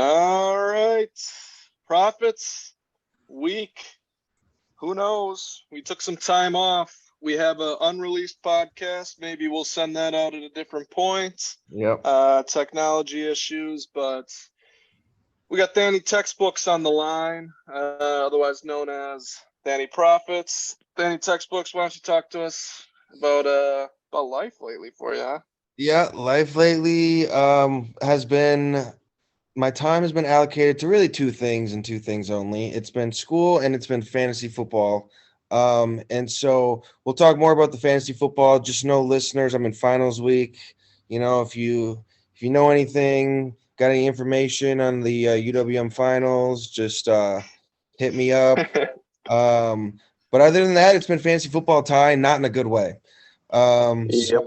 All right. Profits week. Who knows? We took some time off. We have an unreleased podcast. Maybe we'll send that out at a different point. Yep. Technology issues, but we got Danny Textbooks on the line, otherwise known as Danny Profits. Danny Textbooks, why don't you talk to us about life lately for you, huh? Yeah, life lately has been my time has been allocated to really two things and two things only. It's been school and it's been fantasy football. And so we'll talk more about the fantasy football. Just know, listeners, I'm in finals week. If you know anything, got any information on the UWM finals, just hit me up. But other than that, it's been fantasy football, Ty, not in a good way. So Yep.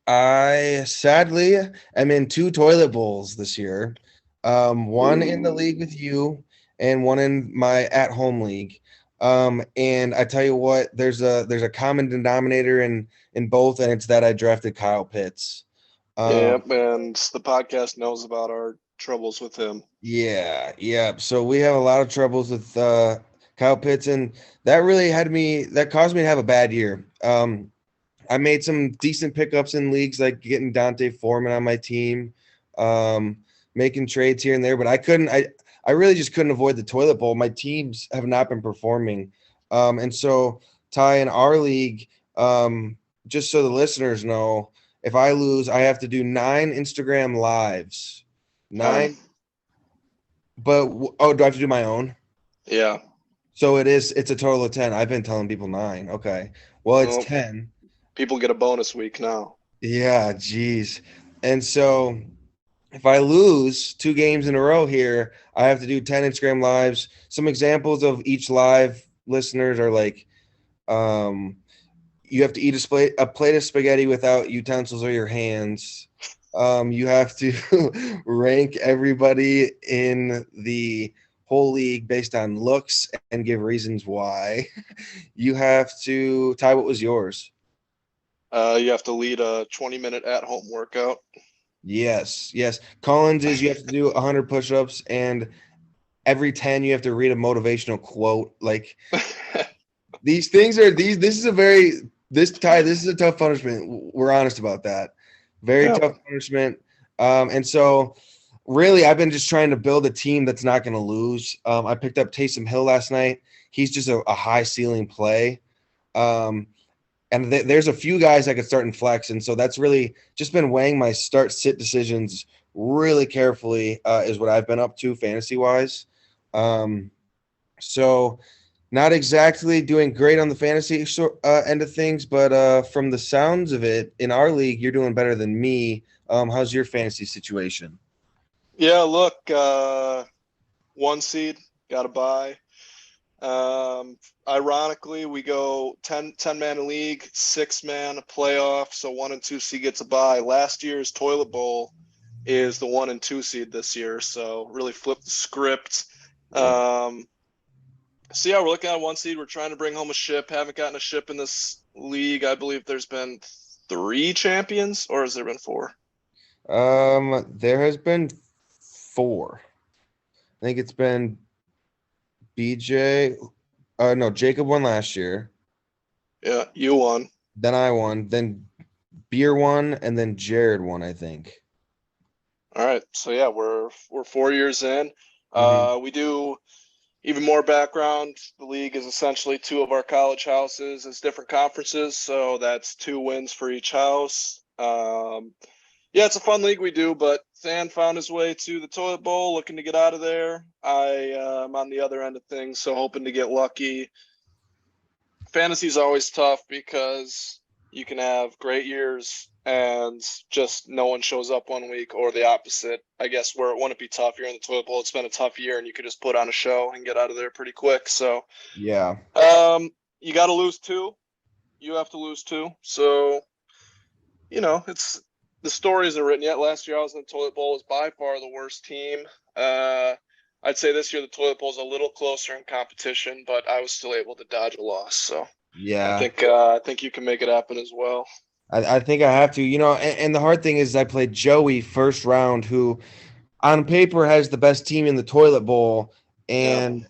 I sadly am in two toilet bowls this year. One in the league Ooh. with you and one in my at-home league. And I tell you what, there's a common denominator in both, and it's that I drafted Kyle Pitts. Um, Yep, and the podcast knows about our troubles with him. yeah, yeah. So we have a lot of troubles with Kyle Pitts, and that caused me to have a bad year. I made some decent pickups in leagues, like getting Dante Foreman on my team, um, making trades here and there, but I really just couldn't avoid the toilet bowl. My teams have not been performing. And so, Ty, in our league, just so the listeners know, if I lose, I have to do 9 Instagram lives. 10. Nine, but oh, do I have to do my own? Yeah. So it's a total of 10. I've been telling people 9. Okay. Well, it's Well, 10. people get a bonus week now. Yeah, geez. And so if I lose 2 games in a row here, I have to do 10 Instagram lives. Some examples of each live listeners are like, um, you have to eat a plate of spaghetti without utensils or your hands. You have to rank everybody in the whole league based on looks and give reasons why. You have to, Ty, what was yours? You have to lead a 20-minute at-home workout. Yes, yes. Collins is you have to do 100 push-ups, and every 10 you have to read a motivational quote. Like these things are these. This is a very this Ty. This is a tough punishment. We're honest about that. Very Yep. tough punishment. And so really, I've been just trying to build a team that's not going to lose. I picked up Taysom Hill last night. He's just a high ceiling play. Um, and there's a few guys I could start in flex, and so that's really just been weighing my start sit decisions really carefully. Is what I've been up to fantasy wise. Um, so not exactly doing great on the fantasy end of things, but from the sounds of it, in our league, you're doing better than me. How's your fantasy situation? Yeah, look, one seed, got to buy. Ironically, we go 10-man league, 6-man playoff, so 1 and 2 seed gets a bye. Last year's toilet bowl is the 1 and 2 seed this year, so really flipped the script. Yeah. So yeah, we're looking at 1 seed. We're trying to bring home a ship. Haven't gotten a ship in this league. I believe there's been 3 champions, or has there been 4? There has been 4. I think it's been BJ. No, Jacob won last year. Yeah, you won. Then I won. Then Beer won, and then Jared won. I think. All right, so yeah, we're 4 years in. Mm-hmm. We do even more background. The league is essentially 2 of our college houses as different conferences, so that's 2 wins for each house. Yeah, it's a fun league we do, but Than found his way to the toilet bowl, looking to get out of there. I'm on the other end of things, so hoping to get lucky. Fantasy's always tough because you can have great years and just no one shows up one week, or the opposite. I guess where it wouldn't be tough, you're in the toilet bowl, it's been a tough year and you could just put on a show and get out of there pretty quick. So Yeah. you got to lose 2. You have to lose 2. So, it's the story isn't written yet. Last year I was in the toilet bowl, was by far the worst team. I'd say this year the toilet bowl is a little closer in competition, but I was still able to dodge a loss. So Yeah. I think you can make it happen as well. I think I have to. And the hard thing is I played Joey first round, who on paper has the best team in the toilet bowl, Yeah. and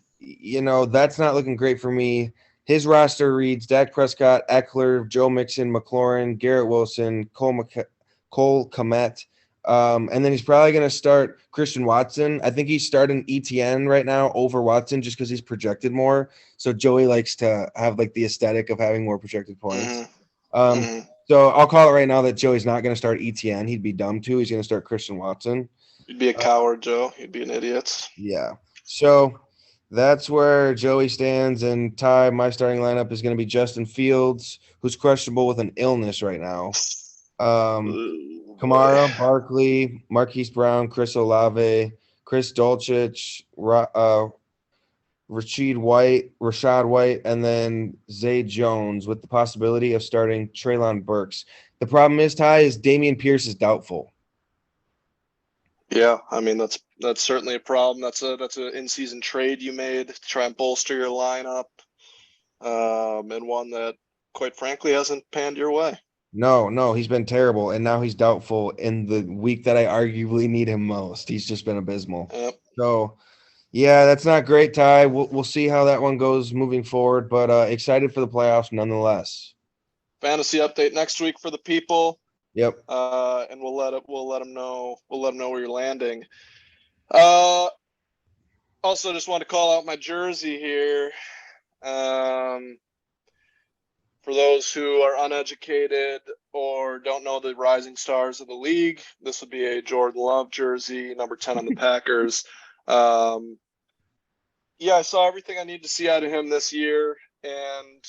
that's not looking great for me. His roster reads Dak Prescott, Eckler, Joe Mixon, McLaurin, Garrett Wilson, Cole Kmet, and then he's probably going to start Christian Watson. I think he's starting ETN right now over Watson just because he's projected more. So Joey likes to have like the aesthetic of having more projected points. Mm-hmm. Um, Mm-hmm. so I'll call it right now that Joey's not going to start ETN. He'd be dumb to. He's going to start Christian Watson. You'd be a coward, Joe. You'd be an idiot. Yeah. So that's where Joey stands. And Ty, my starting lineup is going to be Justin Fields, who's questionable with an illness right now. Ooh, boy. Kamara, Barkley, Marquise Brown, Chris Olave, Chris Dulcich, Rashad White, and then Zay Jones with the possibility of starting Treylon Burks. The problem is, Ty, is Damian Pierce is doubtful. Yeah, I mean that's certainly a problem. That's an in-season trade you made to try and bolster your lineup, and one that, quite frankly, hasn't panned your way. No, he's been terrible, and now he's doubtful in the week that I arguably need him most. He's just been abysmal. Yep. So, yeah, that's not great, Ty. We'll see how that one goes moving forward, but excited for the playoffs nonetheless. Fantasy update next week for the people. Yep. And we'll let them know where you're landing. Also, just want to call out my jersey here. For those who are uneducated or don't know the rising stars of the league, this would be a Jordan Love jersey, number 10 on the Packers. Yeah, I saw everything I need to see out of him this year, and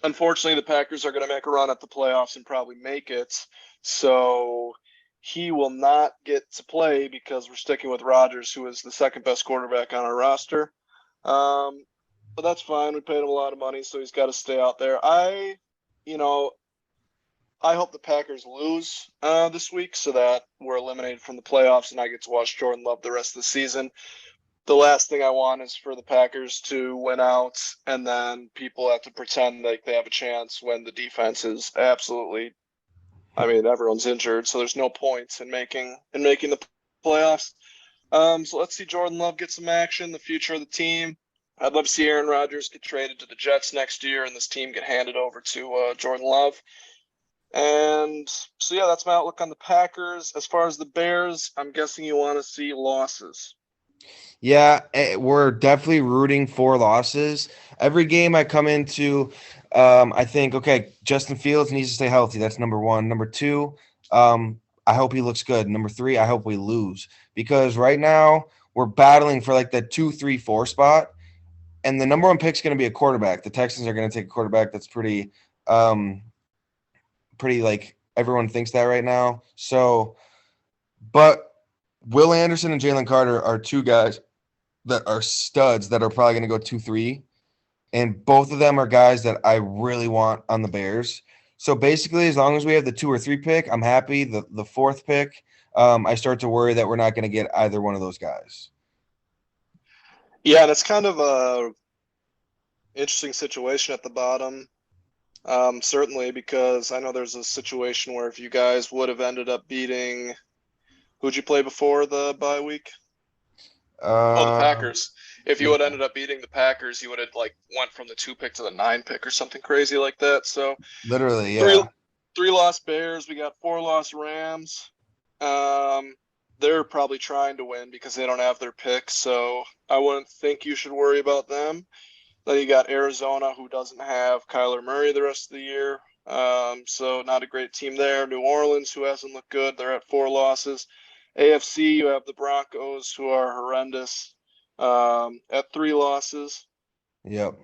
unfortunately, the Packers are going to make a run at the playoffs and probably make it. So he will not get to play because we're sticking with Rodgers, who is the second best quarterback on our roster. But that's fine. We paid him a lot of money, so he's got to stay out there. I hope the Packers lose this week so that we're eliminated from the playoffs and I get to watch Jordan Love the rest of the season. The last thing I want is for the Packers to win out and then people have to pretend like they have a chance when the defense is absolutely, I mean, everyone's injured, so there's no points in making the playoffs. So let's see Jordan Love get some action, the future of the team. I'd love to see Aaron Rodgers get traded to the Jets next year and this team get handed over to Jordan Love. And so, yeah, that's my outlook on the Packers. As far as the Bears, I'm guessing you want to see losses. Yeah, we're definitely rooting for losses. Every game I come into, I think, okay, Justin Fields needs to stay healthy. That's number one. Number two, I hope he looks good. Number three, I hope we lose because right now we're battling for like the 2, 3, 4 spot. And the number one pick is going to be a quarterback. The Texans are going to take a quarterback that's pretty like everyone thinks that right now. So, but Will Anderson and Jalen Carter are two guys that are studs that are probably going to go 2-3. And both of them are guys that I really want on the Bears. So basically, as long as we have the 2 or 3 pick, I'm happy. The fourth pick, I start to worry that we're not going to get either one of those guys. Yeah, and it's kind of a interesting situation at the bottom. Certainly because I know there's a situation where if you guys would have ended up beating, who'd you play before the bye week? The Packers. If you had ended up beating the Packers, you would have like went from the 2 pick to the 9 pick or something crazy like that. So literally, yeah. Three lost Bears. We got 4 lost Rams. They're probably trying to win because they don't have their pick, so I wouldn't think you should worry about them. Then you got Arizona, who doesn't have Kyler Murray the rest of the year, so not a great team there. New Orleans, who hasn't looked good, they're at 4 losses. AFC, you have the Broncos, who are horrendous, at 3 losses. Yep.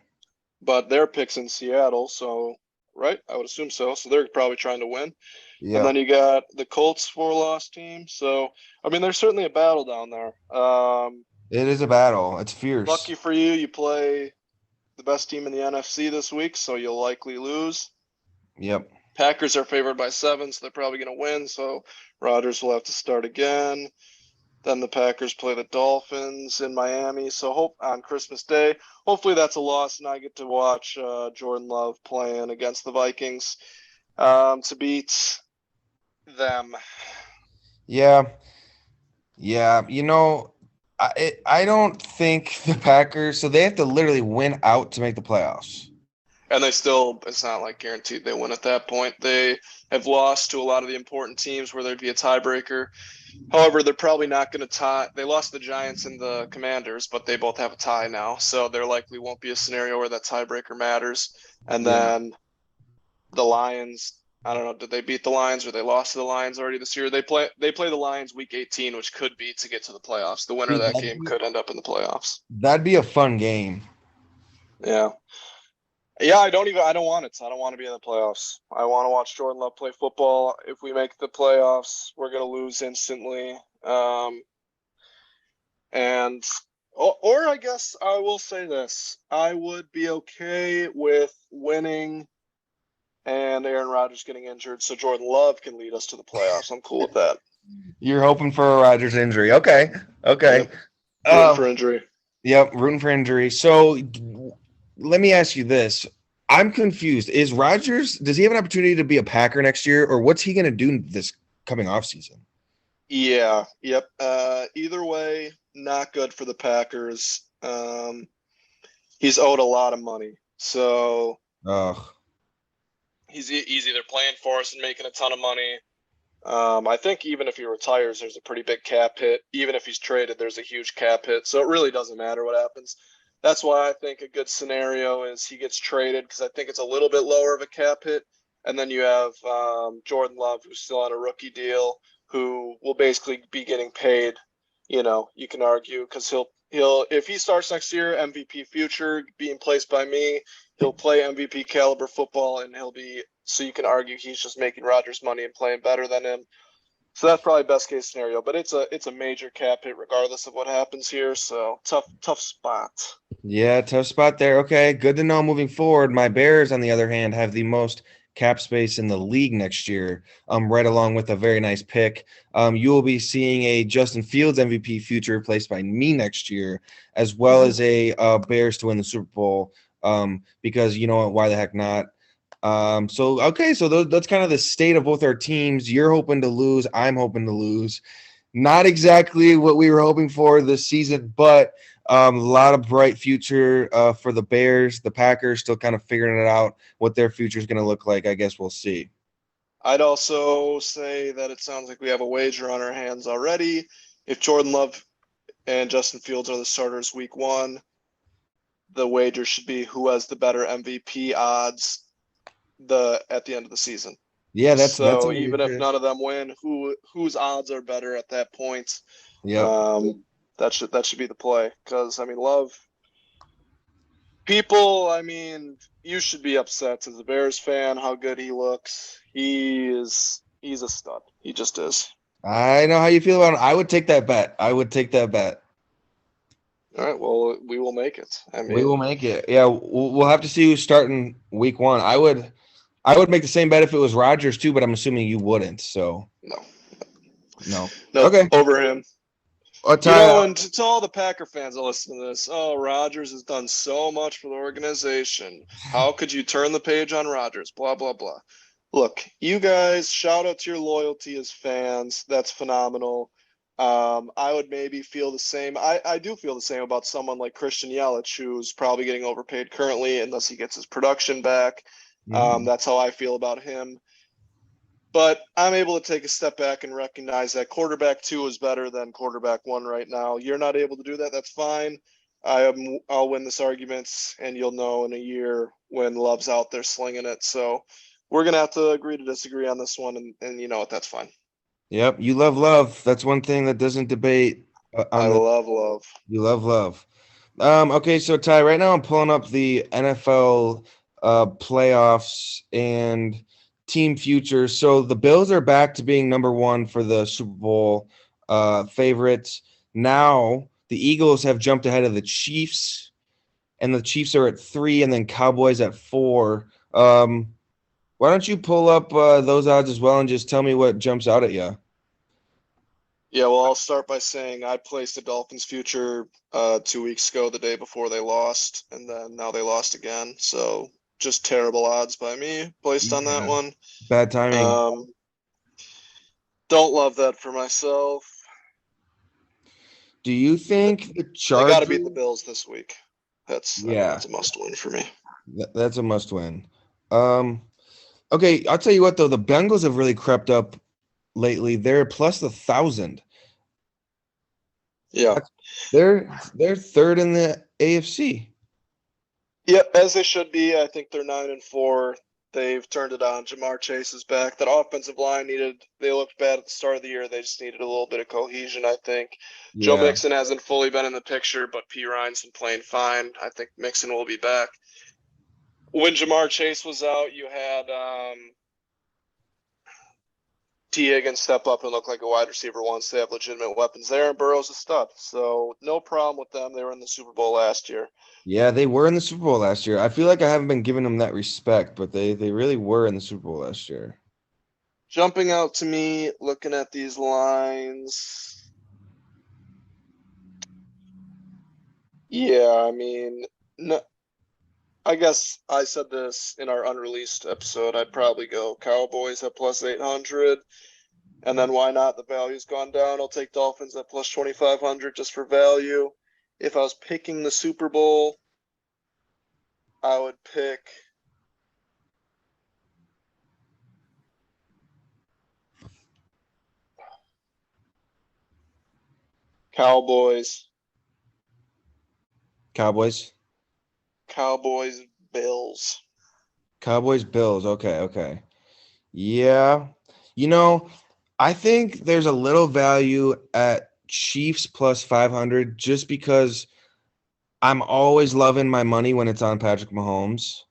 But their pick's in Seattle, so right, I would assume so. So they're probably trying to win. Yeah. And then you got the Colts 4-loss team. So I mean, there's certainly a battle down there. It is a battle. It's fierce. Lucky for you, you play the best team in the NFC this week, so you'll likely lose. Yep. Packers are favored by 7, so they're probably going to win. So Rodgers will have to start again. Then the Packers play the Dolphins in Miami. So hope on Christmas Day, hopefully that's a loss, and I get to watch Jordan Love playing against the Vikings to beat them. Yeah. Yeah, I don't think the Packers. So they have to literally win out to make the playoffs. And it's not like guaranteed they win at that point. They have lost to a lot of the important teams where there'd be a tiebreaker. However, they're probably not going to tie. They lost the Giants and the Commanders, but they both have a tie now. So there likely won't be a scenario where that tiebreaker matters. And Yeah. then the Lions, I don't know, did they beat the Lions or they lost to the Lions already this year? They play the Lions week 18, which could be to get to the playoffs. The winner of Dude, that game could end up in the playoffs. that'd be a fun game. Yeah. Yeah, I don't want it. I don't want to be in the playoffs. I want to watch Jordan Love play football. If we make the playoffs, we're gonna lose instantly. And or I guess I will say this: I would be okay with winning and Aaron Rodgers getting injured, so Jordan Love can lead us to the playoffs. I'm cool with that. You're hoping for a Rodgers injury. Okay. Okay. Yep, rooting for Um, injury. yep, rooting for injury. So let me ask you this. I'm confused. Is Rodgers, does he have an opportunity to be a Packer next year, or what's he gonna do this coming off season? Yeah, yep. Either way, not good for the Packers. He's owed a lot of money, so Oh, he's either playing for us and making a ton of money. I think even if he retires, there's a pretty big cap hit. Even if he's traded, there's a huge cap hit. So it really doesn't matter what happens. That's why I think a good scenario is he gets traded because I think it's a little bit lower of a cap hit. And then you have Jordan Love, who's still on a rookie deal, who will basically be getting paid. You can argue because he'll if he starts next year, MVP future being placed by me, he'll play MVP caliber football, and he'll be so you can argue he's just making Rodgers money and playing better than him. So that's probably best case scenario, but it's a major cap hit regardless of what happens here. So tough spot. yeah, tough spot there. Okay, good to know moving forward. My Bears, on the other hand, have the most cap space in the league next year, right along with a very nice pick. You will be seeing a Justin Fields MVP future replaced by me next year, as well as a Bears to win the Super Bowl. Because you know what, why the heck not? So okay, so that's kind of the state of both our teams. You're hoping to lose, I'm hoping to lose. Not exactly what we were hoping for this season, but a lot of bright future for the Bears. The Packers still kind of figuring it out what their future is going to look like. I guess we'll see. I'd also say that it sounds like we have a wager on our hands already. If Jordan Love and Justin Fields are the starters week 1, the wager should be who has the better MVP odds at the end of the season. Yeah, that's a So even if wager. none of them win, whose odds are better at that point? Yep. That should be the play because I mean Love people. I mean you should be upset as a Bears fan how good he looks. He's a stud. He just is. I know how you feel about it. I would take that bet. I would take that bet. All right. Well, we will make it. I We will mean, make it. Yeah, we'll have to see who's starting week 1. I would make the same bet if it was Rodgers too, but I'm assuming you wouldn't. So no, no. no, Okay. over him. Ty, And to all the Packer fans that listen to this, oh, Rodgers has done so much for the organization. How could you turn the page on Rodgers? Blah, blah, blah. Look, you guys, shout out to your loyalty as fans. That's phenomenal. I would maybe feel the same. I do feel the same about someone like Christian Yelich, who's probably getting overpaid currently unless he gets his production back. mhm. That's how I feel about him. But I'm able to take a step back and recognize that quarterback 2 is better than quarterback 1 right now. You're not able to do that. That's fine. I'll win this argument, and you'll know in a year when Love's out there slinging it. So we're gonna have to agree to disagree on this one, and you know what? That's fine. Yep, you love love. That's one thing that doesn't debate I on the love Love. you love love. Okay, so Ty, right now I'm pulling up the NFL playoffs and team futures. So the Bills are back to being number 1 for the Super Bowl favorites. Now the Eagles have jumped ahead of the Chiefs, and the Chiefs are at 3, and then Cowboys at 4. Why don't you pull up those odds as well and just tell me what jumps out at you? Yeah, well, I'll start by saying I placed the Dolphins future 2 weeks ago, the day before they lost, and then now they lost again. So just terrible odds by me placed on that Yeah, one. bad timing. Um, don't love that for myself. Do you think the They got Chargers? to beat the Bills this week. That's Yeah, a must win for me. that's a must win. Okay, I'll tell you what though, the Bengals have really crept up lately. They're plus 1,000. Yeah. They're third in the AFC. Yep, as they should be. I think they're 9-4. They've turned it on. Jamar Chase is back. That offensive line they looked bad at the start of the year. They just needed a little bit of cohesion, I think. Joe Yeah. Mixon hasn't fully been in the picture, but P. Ryan's been playing fine. I think Mixon will be back. When Jamar Chase was out, you had T. Higgins step up and look like a wide receiver once they have legitimate weapons there, and Burrow's a stud. So no problem with them. They were in the Super Bowl last year. Yeah, they were in the Super Bowl last year. I feel like I haven't been giving them that respect, but they really were in the Super Bowl last year. Jumping out to me, looking at these lines. Yeah, I mean, no, I guess I said this in our unreleased episode. I'd probably go Cowboys at plus 800. And then why not? The value's gone down. I'll take Dolphins at plus 2,500 just for value. If I was picking the Super Bowl, I would pick Cowboys, Cowboys. Bills. Cowboys, Bills. Okay. Yeah. You know, I think there's a little value at Chiefs plus 500 just because I'm always loving my money when it's on Patrick Mahomes.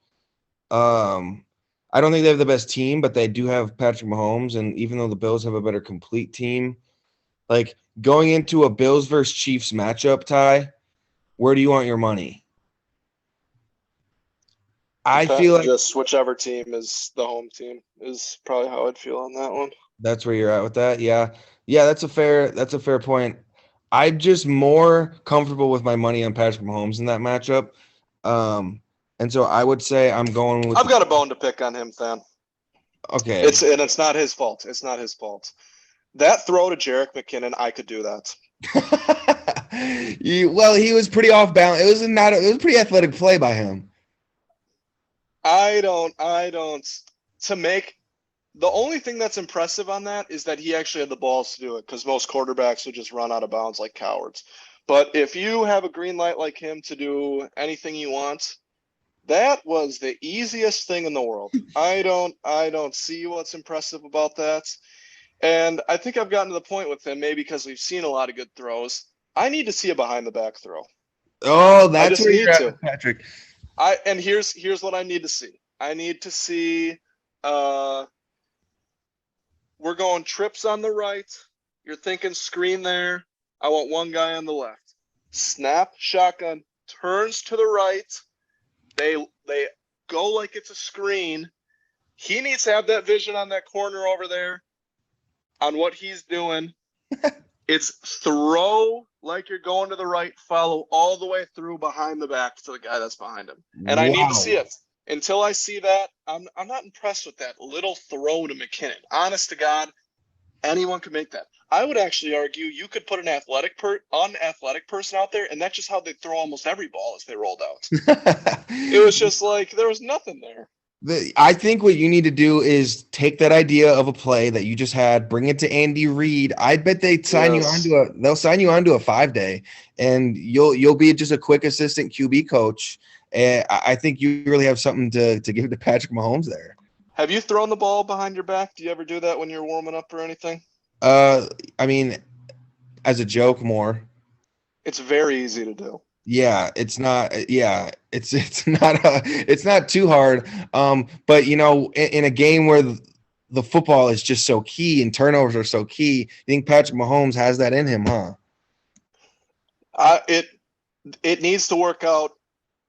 I don't think they have the best team, but they do have Patrick Mahomes. And even though the Bills have a better complete team, like going into a Bills versus Chiefs matchup, Ty, where do you want your money? I feel like just whichever team is the home team is probably how I'd feel on that one. that's where you're at with that. Yeah. That's a fair point. I'm just more comfortable with my money on Patrick Mahomes in that matchup. And so I would say I'm going with I've got a bone to pick on him, Than. Okay. It's not his fault. It's not his fault. That throw to Jerick McKinnon, I could do that. Well, he was pretty off balance. It was a pretty athletic play by him. I don't to make the only thing that's impressive on that is that he actually had the balls to do it, because most quarterbacks would just run out of bounds like cowards. But if you have a green light like him to do anything you want, that was the easiest thing in the world. I don't see what's impressive about that. And I think I've gotten to the point with him, maybe because we've seen a lot of good throws. I need to see a behind the back throw. Oh, that's where you're at with Patrick. And here's what I need to see. I need to see we're going trips on the right. You're thinking screen there. I want one guy on the left. Snap, shotgun, turns to the right. They go like it's a screen. He needs to have that vision on that corner over there on what he's doing. It's throw like you're going to the right, follow all the way through behind the back to the guy that's behind him. And I need to see it. Until I see that, I'm not impressed with that little throw to McKinnon. Honest to God, anyone could make that. I would actually argue you could put an unathletic person out there, and that's just how they throw almost every ball as they rolled out. It was just like there was nothing there. I think what you need to do is take that idea of a play that you just had, bring it to Andy Reid. I bet they'll sign you onto a 5-day, and you'll be just a quick assistant QB coach. And I think you really have something to give to Patrick Mahomes there. Have you thrown the ball behind your back? Do you ever do that when you're warming up or anything? I mean, as a joke more. It's very easy to do. Yeah, it's not. Yeah, it's not too hard. But in a game where the football is just so key and turnovers are so key, you think Patrick Mahomes has that in him, huh? It needs to work out.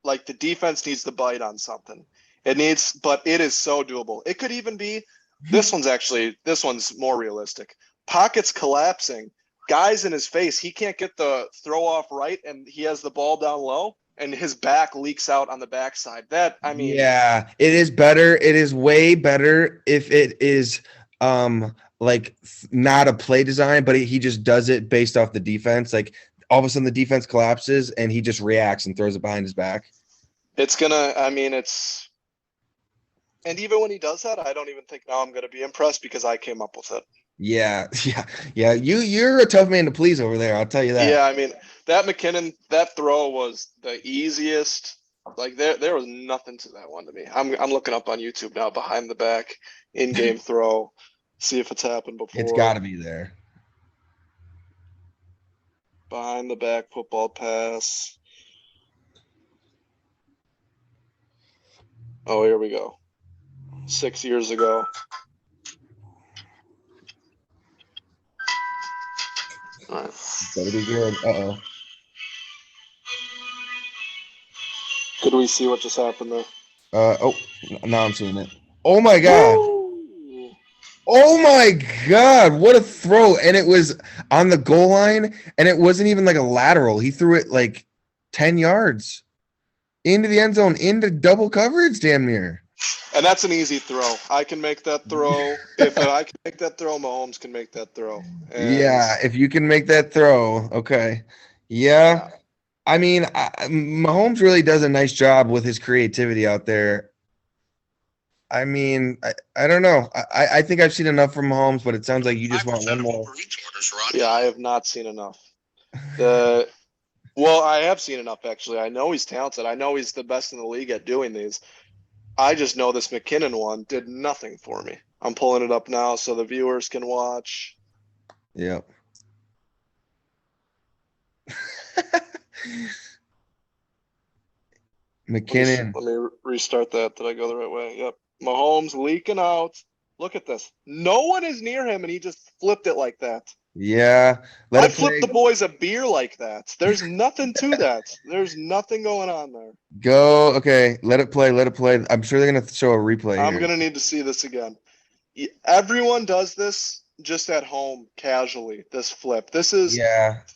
Like the defense needs to bite on something. But it is so doable. It could even be this one's more realistic. Pockets collapsing. Guys in his face, he can't get the throw off right, and he has the ball down low, and his back leaks out on the backside. Yeah, it is better. It is way better if it is like not a play design, but he just does it based off the defense. Like all of a sudden the defense collapses and he just reacts and throws it behind his back. It's gonna. I mean, it's. And even when he does that, I don't even think now I'm gonna be impressed because I came up with it. Yeah, yeah. You're a tough man to please over there. I'll tell you that. Yeah, I mean that McKinnon that throw was the easiest. Like there was nothing to that one to me. I'm looking up on YouTube now behind the back in-game throw, see if it's happened It's before. got to be there. Behind the back football pass. Oh, here we go. 6 years ago. All right. Better be good. Uh-oh. Could we see what just happened there? Oh, now I'm seeing it. Oh my God. Woo! Oh my God. What a throw. And it was on the goal line, and it wasn't even like a lateral. He threw it like 10 yards into the end zone, into double coverage, damn near. And that's an easy throw. I can make that throw. If I can make that throw, Mahomes can make that throw. And Yeah, if you can make that throw, okay. Yeah. I mean, Mahomes really does a nice job with his creativity out there. I mean, I don't know. I think I've seen enough from Mahomes, but it sounds like you just want one more. Yeah, I have not seen enough. Well, I have seen enough, actually. I know he's talented. I know he's the best in the league at doing these. I just know this McKinnon one did nothing for me. I'm pulling it up now so the viewers can watch. Yep. McKinnon. Let me restart that. Did I go the right way? Yep. Mahomes leaking out. Look at this. No one is near him, and he just flipped it like that. Yeah. I flipped the boys a beer like that. There's nothing to that. There's nothing going on there. Go. Okay. Let it play. Let it play. I'm sure they're going to show a replay. I'm going to need to see this again. Everyone does this just at home casually, this flip. This is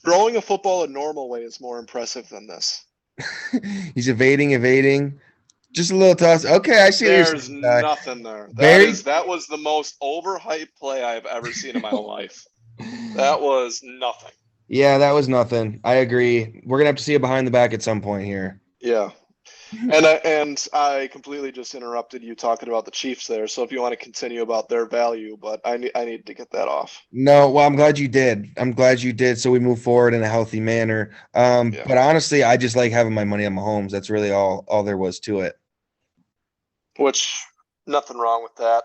throwing a football a normal way is more impressive than this. He's evading. Just a little toss. Okay, I see. There's nothing there. That was the most overhyped play I've ever seen in my life. That was nothing. Yeah, that was nothing. I agree. We're gonna have to see it behind the back at some point here. Yeah. And I completely just interrupted you talking about the Chiefs there. So if you want to continue about their value, but I need to get that off. No, well, I'm glad you did. So we move forward in a healthy manner. But honestly, I just like having my money on Mahomes. That's really all there was to it. Which nothing wrong with that.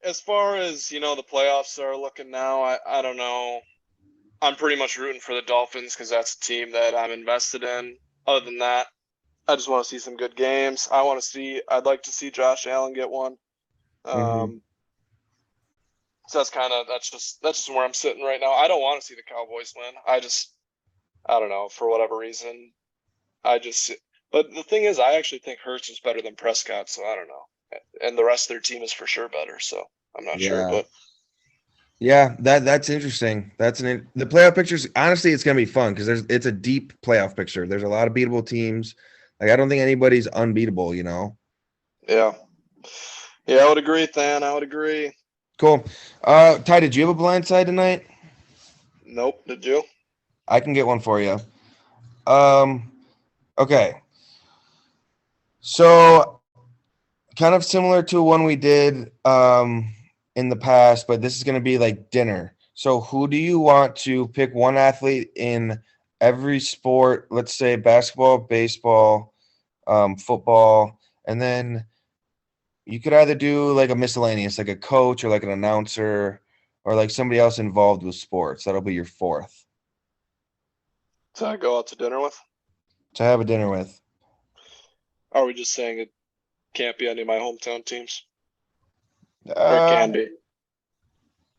As far as the playoffs are looking now, I don't know. I'm pretty much rooting for the Dolphins because that's a team that I'm invested in. Other than that, I just want to see some good games. I'd like to see Josh Allen get one. So that's just where I'm sitting right now. I don't want to see the Cowboys win. I don't know, for whatever reason. But the thing is, I actually think Hurts is better than Prescott, so I don't know. And the rest of their team is for sure better, so I'm not sure, but. Yeah, that's interesting. The playoff pictures. Honestly, it's gonna be fun because it's a deep playoff picture. There's a lot of beatable teams. Like I don't think anybody's unbeatable. Yeah, I would agree, Than. I would agree. Cool. Ty, did you have a blind side tonight? Nope. Did you? I can get one for you. Okay. So, kind of similar to one we did in the past, but this is going to be like dinner. So who do you want to pick one athlete in every sport? Let's say basketball, baseball, football, and then you could either do like a miscellaneous, like a coach or like an announcer or like somebody else involved with sports. That'll be your fourth. To go out to dinner with? To have a dinner with. Are we just saying it can't be any of my hometown teams? Or it can be.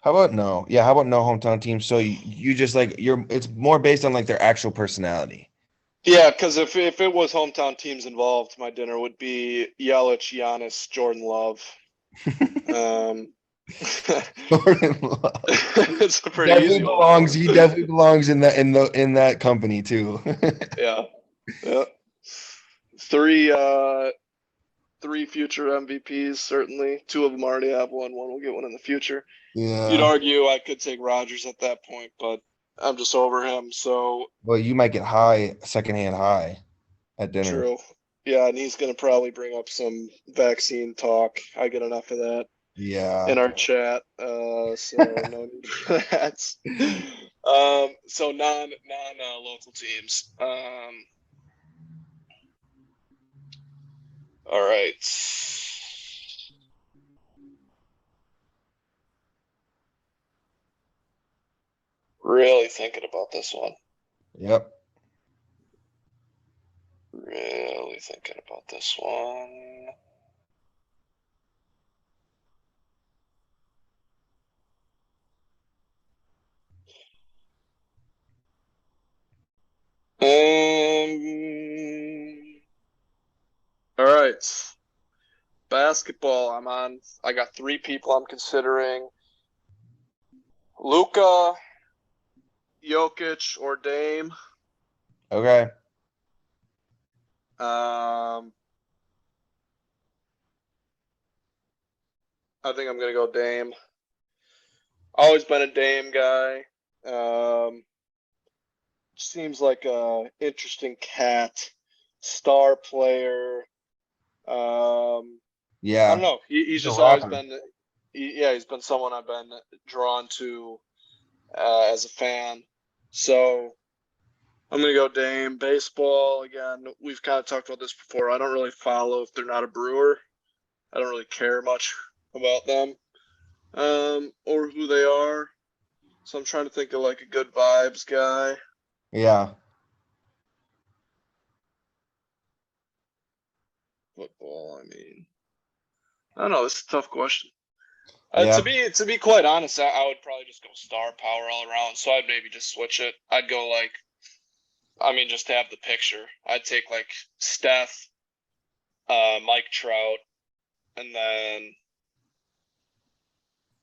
How about no? Yeah, how about no hometown teams? So you just like it's more based on like their actual personality. Yeah, because if it was hometown teams involved, my dinner would be Yelich, Giannis, Jordan Love. Jordan Love. It's a pretty easy one. He definitely belongs in that company too. Yeah. 3 3 future MVPs, certainly. 2 of them already have one. One will get one in the future. You'd Yeah. argue I could take Rodgers at that point, but I'm just over him. So Well, you might get high, secondhand high at dinner. true. Yeah, and he's going to probably bring up some vaccine talk. I get enough of that in Yeah. our chat. So no need for that. So non local teams. All right. Really thinking about this one. Yep. Really thinking about this one. All right. Basketball. I got 3 people I'm considering. Luka, Jokic, or Dame. Okay. Um, I think I'm gonna go Dame. Always been a Dame guy. Seems like a interesting cat, star player. I don't Yeah. know. He's He's a just always rocker. been, he's been someone I've been drawn to as a fan. So I'm gonna go Dame. Baseball again. We've kind of talked about this before. I don't really follow if they're not a Brewer. I don't really care much about them or who they are. So I'm trying to think of like a good vibes guy. Yeah. Football. I don't know. This is a tough question. Yeah. To be quite honest, I would probably just go star power all around. So I'd maybe just switch it. I'd go like, just to have the picture. I'd take like Steph, Mike Trout, and then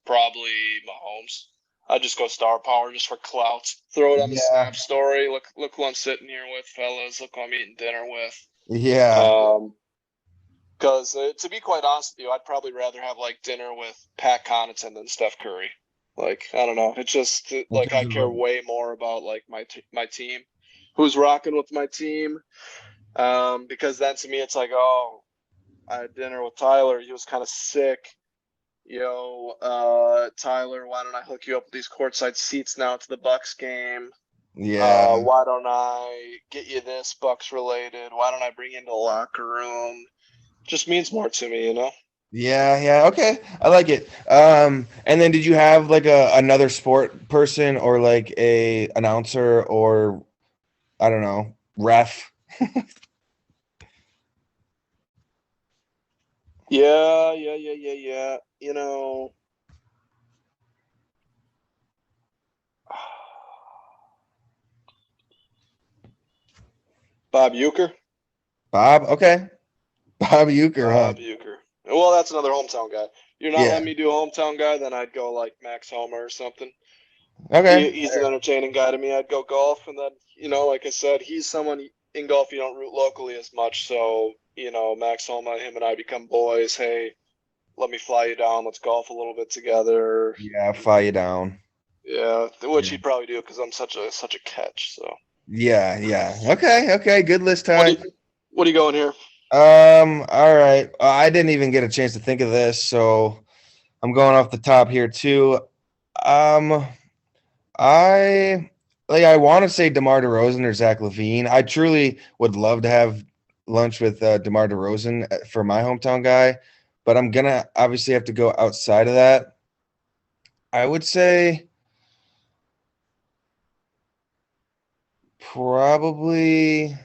probably Mahomes. I'd just go star power just for clout. Throw it on the Yeah. Snap story. Look who I'm sitting here with, fellas. Look who I'm eating dinner with. Yeah. Because to be quite honest with you, I'd probably rather have like dinner with Pat Connaughton than Steph Curry. Like I don't know, it's just In like terms I of care way more about like my team, who's rocking with my team. Because then to me it's like, oh, I had dinner with Tyler. He was kind of sick. Tyler, why don't I hook you up with these courtside seats now to the Bucks game? yeah. Why don't I get you this Bucks related? Why don't I bring you into the locker room? Just means more to me, you know? Yeah, yeah. Okay. I like it. And then did you have like another sport person or like a announcer or I don't know, ref? Yeah. Bob Euchre. Bob, okay. Bob Euchre, huh? Bob Euchre. Well, that's another hometown guy. You're not Yeah. letting me do a hometown guy, then I'd go like Max Homer or something. Okay. He's an entertaining guy to me. I'd go golf, and then like I said, he's someone in golf you don't root locally as much. So Max Homa, him and I become boys. Hey, let me fly you down. Let's golf a little bit together. Yeah, fire you down. Yeah, which Yeah. he'd probably do because I'm such a catch. So Yeah, yeah. Okay, okay. Good list, what do Ty. you what are you going here? All right. I didn't even get a chance to think of this, so I'm going off the top here too. Um, I want to say DeMar DeRozan or Zach LaVine. I truly would love to have lunch with DeMar DeRozan for my hometown guy, but I'm gonna obviously have to go outside of that. I would say probably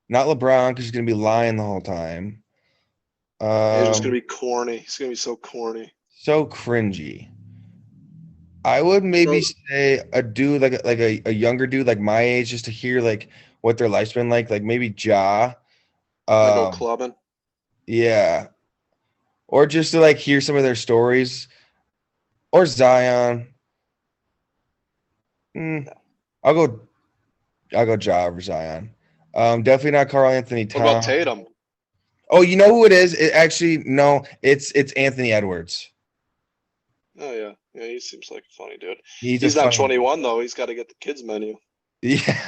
not LeBron because he's gonna be lying the whole time. He's just gonna Um, be corny. He's gonna be so corny. so cringy. I would maybe So say a dude like a younger dude like my age just to hear like what their life's been like maybe Ja. I go Um, clubbing. yeah, or just to like hear some of their stories or Zion. Mm, I'll go Ja over Zion. Definitely not Carl Anthony What about Towns. Tatum? Oh, you know who it is? No, it's Anthony Edwards. Oh yeah, yeah, he seems like a funny dude. He's a He's not funny dude. 21 though. He's got to get the kids menu. Yeah,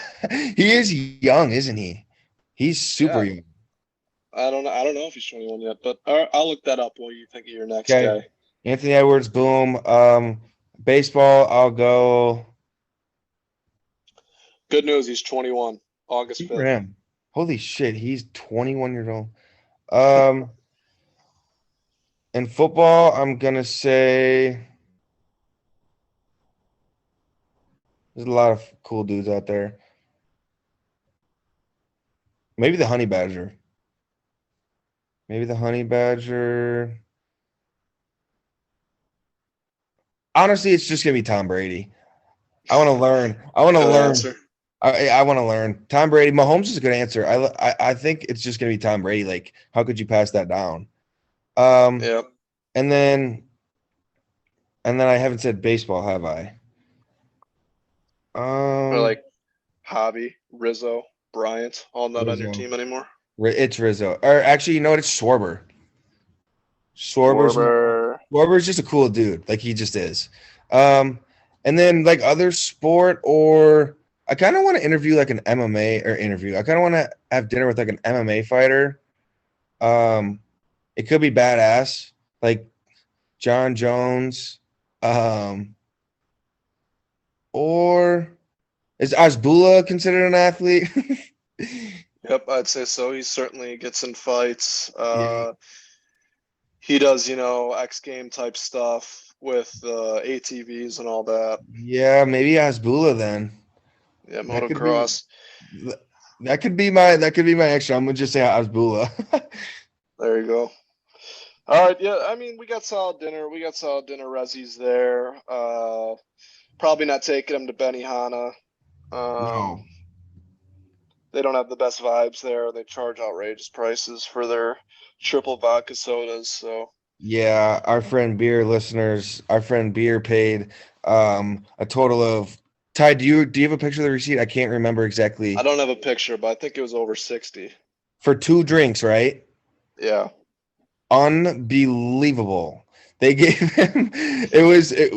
he is young, isn't he? He's super Yeah, young. I don't know. I don't know if he's 21 yet, but I'll look that up while you think of your next Okay, guy. Anthony Edwards, boom. Baseball, I'll go. Good news, he's 21, August Good for 5th. him. Holy shit, he's 21 years old. Um, in football, I'm gonna say there's a lot of cool dudes out there. Maybe the Honey Badger. Maybe the Honey Badger. Honestly, it's just gonna be Tom Brady. I want to learn. I want to Good learn. answer. I want to learn. Tom Brady. Mahomes is a good answer. I think it's just gonna be Tom Brady. Like, how could you pass that down? Um, Yep. and then I haven't said baseball, have I? Or Um, like Hobby, Rizzo, Bryant, all not on your Rizzo. team anymore. It's Rizzo. Or actually, you know what? It's Schwarber. Schwarber's Schwarber. Schwarber's just a cool dude. Like he just is. Um, and then like other sport or I kind of want to interview like an MMA or interview. I kind of want to have dinner with like an MMA fighter. Um, it could be badass, like John Jones. Um, or is Azbula considered an athlete? Yep, I'd say so. He certainly gets in fights. Yeah. He does, X game type stuff with ATVs and all that. Yeah, maybe Azbula then. Yeah, That could be motocross. that could be my extra. I'm gonna just say Azbula. There you go. All right, yeah. I mean, we got solid dinner. We got solid dinner. Rezzy's there. Probably not taking him to Benihana. No. They don't have the best vibes there. They charge outrageous prices for their triple vodka sodas. So Yeah, our friend Beer paid a total of Ty, do you have a picture of the receipt? I can't remember I exactly. don't have a picture, but I think it was over 60. For two drinks, right? Yeah. Unbelievable. They gave him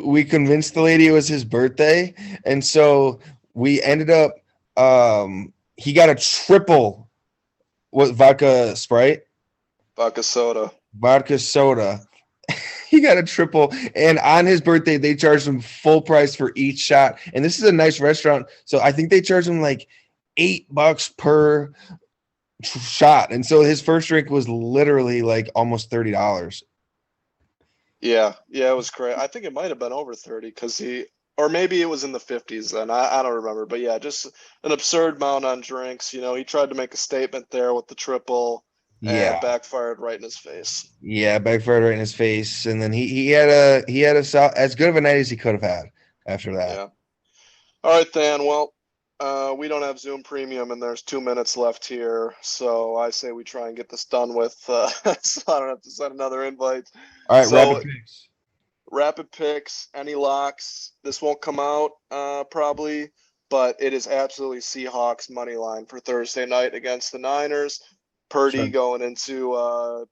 we convinced the lady it was his birthday, and so we ended up he got a triple what vodka Sprite? Vodka soda. Vodka soda. He got a triple, and on his birthday, they charged him full price for each shot. And this is a nice restaurant, so I think they charged him like $8 per shot. And so his first drink was literally like almost $30. Yeah. Yeah, it was great. I think it might have been over 30 because or maybe it was in the 50s then. I don't remember. But yeah, just an absurd amount on drinks. He tried to make a statement there with the triple and Yeah, backfired right in his face. yeah, backfired right in his face, and then he had as good of a night as he could have had after that. Yeah. All right, Dan. Well, we don't have Zoom Premium, and there's 2 minutes left here. So I say we try and get this done with, so I don't have to send another invite. All right, rapid So picks. rapid picks, any locks? This won't come out probably, but it is absolutely Seahawks money line for Thursday night against the Niners. Purdy Sure. going into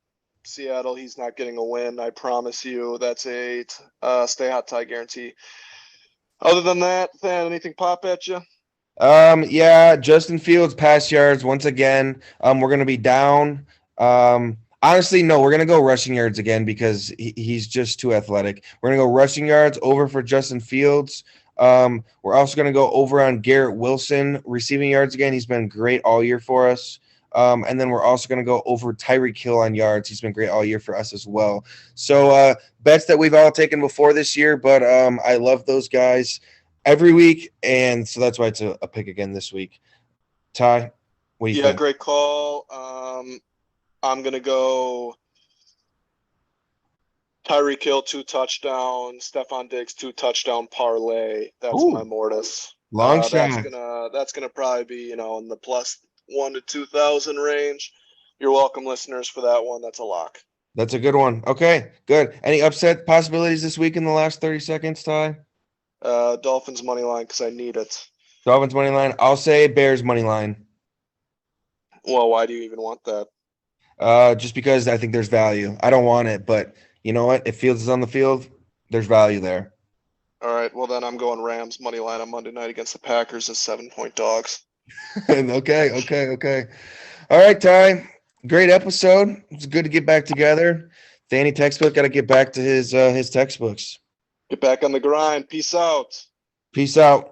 Seattle, he's not getting a win. I promise you. That's a stay hot tie guarantee. Other than that, Dan, anything pop at you? Yeah, Justin Fields pass yards once again. We're gonna be down. Honestly, no, we're gonna go rushing yards again because he's just too athletic. We're gonna go rushing yards over for Justin Fields. We're also gonna go over on Garrett Wilson receiving yards again. He's been great all year for us. And then we're also gonna go over Tyreek Hill on yards. He's been great all year for us as well. So bets that we've all taken before this year, but I love those guys every week, and so that's why it's a pick again this week. Ty, what do you Yeah, think? great call. I'm gonna go Tyreek Hill 2 touchdown, Stephon Diggs 2 touchdown parlay. That's my Ooh, mortis. long That's shot. gonna probably be in the plus 1 to 2,000 range. You're welcome, listeners, for that one. That's a lock. That's a good one. Okay, good. Any upset possibilities this week in the last 30 seconds, Ty? Dolphins money line because I need it. Dolphins money line. I'll say Bears money line. Well, why do you even want that? Just because I think there's value. I don't want it, but you know what? If Fields is on the field, there's value there. All right. Well, then I'm going Rams money line on Monday night against the Packers as 7-point dogs. Okay. All right, Ty. Great episode. It's good to get back together. Danny Textbook got to get back to his textbooks. Get back on the grind. Peace out. Peace out.